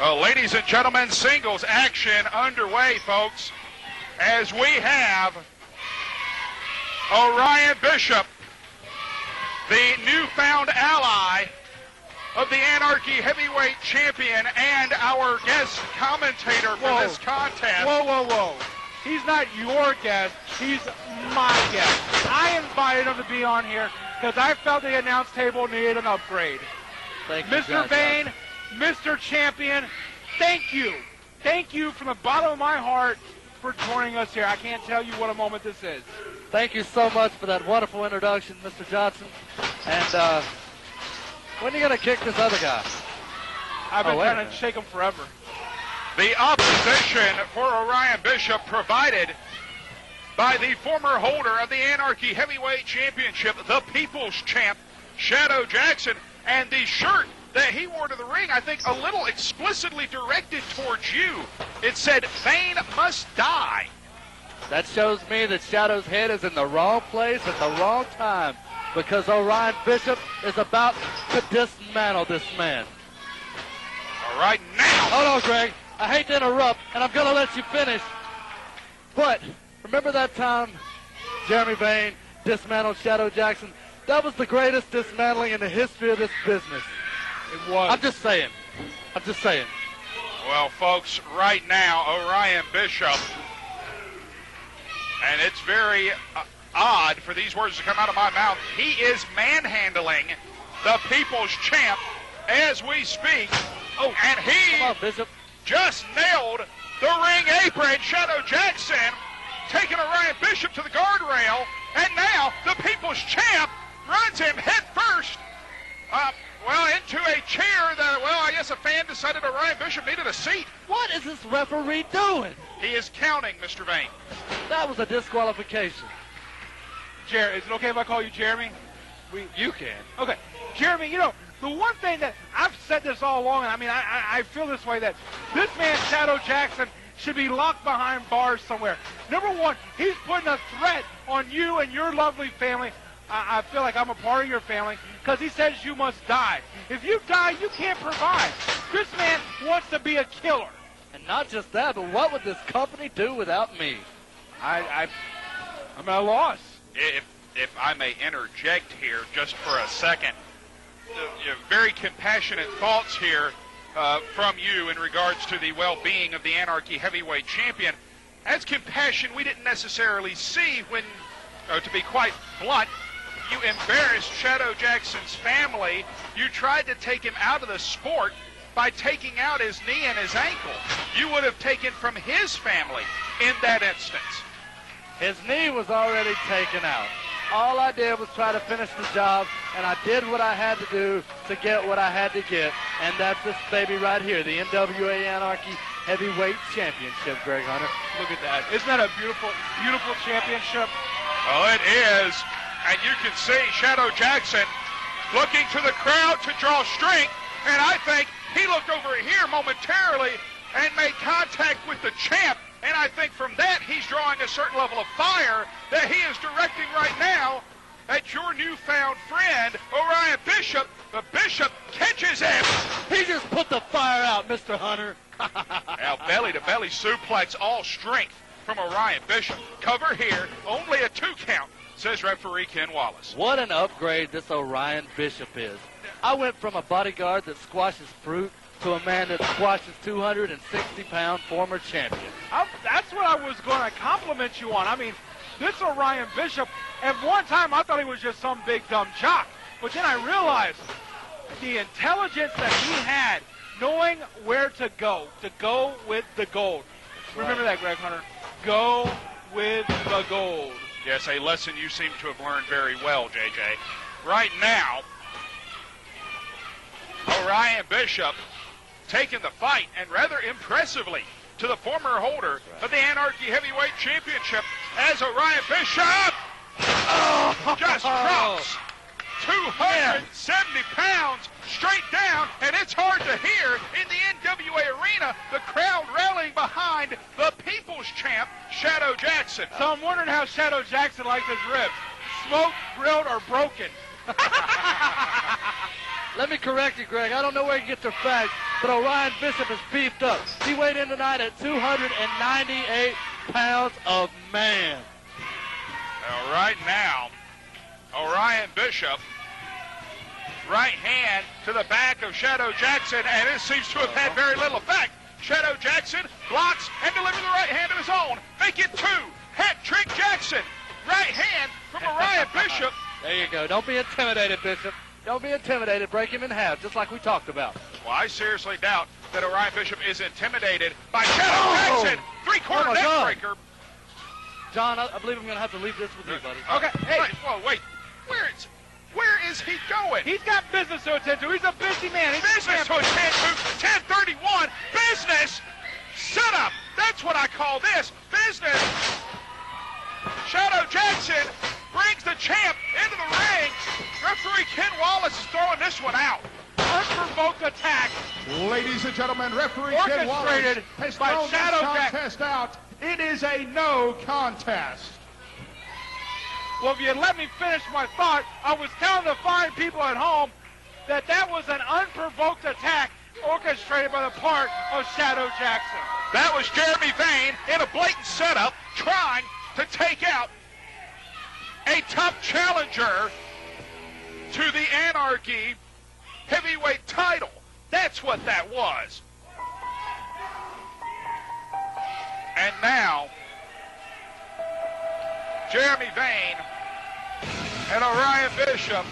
Ladies and gentlemen, singles action underway, folks, as we have Orion Bishop, the newfound ally of the Anarchy Heavyweight Champion and our guest commentator for this contest. Whoa. He's not your guest. He's my guest. I invited him to be on here because I felt the announce table needed an upgrade. Thank you, Mr. Vane, Mr. Champion, thank you. Thank you from the bottom of my heart for joining us here. I can't tell you what a moment this is. Thank you so much for that wonderful introduction, Mr. Johnson. And when are you going to kick this other guy? I've been trying to shake him forever. The opposition for Orion Bishop provided by the former holder of the Anarchy Heavyweight Championship, the People's Champ, Shadow Jackson, and the shirt that he wore to the ring, I think a little explicitly directed towards you. It said, Vane must die. That shows me that Shadow's head is in the wrong place at the wrong time, because Orion Bishop is about to dismantle this man. All right, now. Hold on, Greg. I hate to interrupt, and I'm going to let you finish. But remember that time Jeremy Vane dismantled Shadow Jackson? That was the greatest dismantling in the history of this business. It was. I'm just saying. Well, folks, right now, Orion Bishop, and it's very odd for these words to come out of my mouth, he is manhandling the People's Champ as we speak. Oh, and he come on, Bishop. Just nailed the ring apron. Shadow Jackson taking Orion Bishop to the guardrail, and now the People's Champ runs him head first, into a chair that, I guess a fan decided Orion Bishop needed a seat. What is this referee doing? He is counting, Mr. Vane. That was a disqualification. Is it okay if I call you Jeremy? You can. Okay. Jeremy, the one thing that I've said this all along, and I feel this way, that this man, Shadow Jackson, should be locked behind bars somewhere. Number one, he's putting a threat on you and your lovely family. I feel like I'm a part of your family because he says you must die. If you die, you can't provide. This man wants to be a killer. And not just that, but what would this company do without me? I'm at a loss. If I may interject here just for a second, very compassionate thoughts here from you in regards to the well-being of the Anarchy Heavyweight Champion. That's compassion we didn't necessarily see when, to be quite blunt, you embarrassed Shadow Jackson's family. You tried to take him out of the sport by taking out his knee and his ankle. You would have taken from his family in that instance. His knee was already taken out. All I did was try to finish the job, and I did what I had to do to get what I had to get, and that's this baby right here, the NWA Anarchy Heavyweight Championship, Greg Hunter. Look at that. Isn't that a beautiful, beautiful championship? Well, it is, and you can see Shadow Jackson looking to the crowd to draw strength, and I think he looked over here momentarily and made contact with the champ. And I think from that, he's drawing a certain level of fire that he is directing right now at your newfound friend, Orion Bishop. The Bishop catches him. He just put the fire out, Mr. Hunter. Now, belly-to-belly suplex, all strength from Orion Bishop. Cover here, only a 2 count, says referee Ken Wallace. What an upgrade this Orion Bishop is. I went from a bodyguard that squashes fruit to a man that squashes 260-pound former champion. That's what I was going to compliment you on. This Orion Bishop, at one time I thought he was just some big dumb jock, but then I realized the intelligence that he had, knowing where to go with the gold. Remember that, Greg Hunter. Go with the gold. Yes, a lesson you seem to have learned very well, JJ. Right now, Orion Bishop taking the fight, and rather impressively, to the former holder of the Anarchy Heavyweight Championship as Orion Bishop just drops 270 pounds straight down, and it's hard to hear in the NWA arena, the crowd rallying behind the People's Champ, Shadow Jackson. So I'm wondering how Shadow Jackson likes his ribs. Smoked, grilled, or broken? Let me correct you, Greg. I don't know where you get the fact but Orion Bishop is beefed up. He weighed in tonight at 298 pounds of man. Now, right now, Orion Bishop, right hand to the back of Shadow Jackson, and it seems to have had very little effect. Shadow Jackson blocks and delivers the right hand of his own. Make it 2. Hat trick Jackson. Right hand from Orion Bishop. There you go. Don't be intimidated, Bishop. Don't be intimidated. Break him in half, just like we talked about. Well, I seriously doubt that Orion Bishop is intimidated by Shadow Jackson. Three-quarter neck breaker. John, I believe I'm going to have to leave this with you, buddy. Okay. Hey. Whoa, wait. Where is he going? He's got business to attend to. He's a busy man. Business to attend to. 10:31. Business. Set up. That's what I call this. Business. Shadow Jackson brings the champ into the ring. Referee Ken Wallace is throwing this one out. Unprovoked attack. Ladies and gentlemen, referee Ken Wallace has by thrown Shadow this contest out. It is a no contest. Well, if you let me finish my thought, I was telling the fine people at home that that was an unprovoked attack orchestrated by the part of Shadow Jackson. That was Jeremy Vane in a blatant setup trying to take out a tough challenger to the Anarchy heavyweight title. That's what that was. And now, Jeremy Vane and Orion Bishop